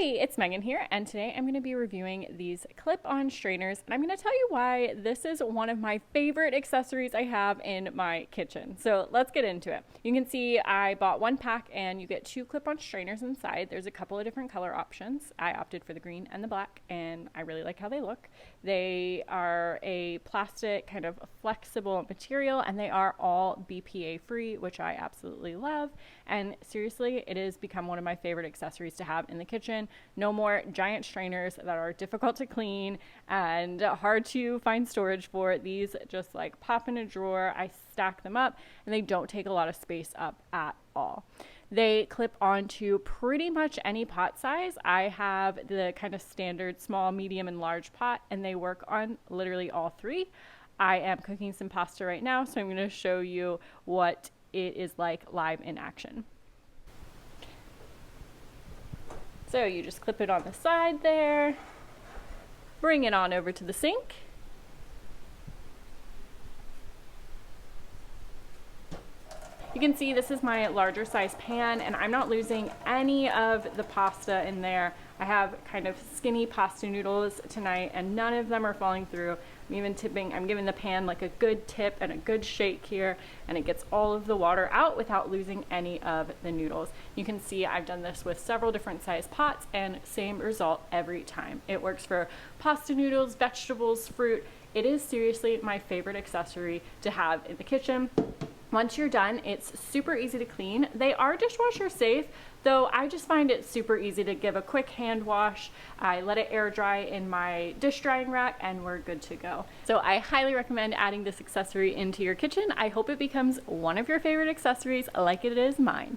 Hey, it's Megan here, and today I'm going to be reviewing these clip-on strainers, and I'm going to tell you why this is one of my favorite accessories I have in my kitchen. So let's get into it. You can see I bought one pack, and you get two clip-on strainers inside. There's a couple of different color options. I opted for the green and the black, and I really like how they look. They are a plastic kind of flexible material, and they are all BPA free, which I absolutely love. And seriously, it has become one of my favorite accessories to have in the kitchen. No more giant strainers that are difficult to clean and hard to find storage for. These just like pop in a drawer. I stack them up and they don't take a lot of space up at all. They clip onto pretty much any pot size. I have the kind of standard small, medium, and large pot, and they work on literally all three. I am cooking some pasta right now, so I'm going to show you what it is like live in action. So you just clip it on the side there, bring it on over to the sink. You can see this is my larger size pan, and I'm not losing any of the pasta in there. I have kind of skinny pasta noodles tonight, and none of them are falling through. I'm giving the pan like a good tip and a good shake here, and it gets all of the water out without losing any of the noodles. You can see I've done this with several different size pots, and same result every time. It works for pasta noodles, vegetables, fruit. It is seriously my favorite accessory to have in the kitchen. Once you're done, it's super easy to clean. They are dishwasher safe, though I just find it super easy to give a quick hand wash. I let it air dry in my dish drying rack and we're good to go. So I highly recommend adding this accessory into your kitchen. I hope it becomes one of your favorite accessories like it is mine.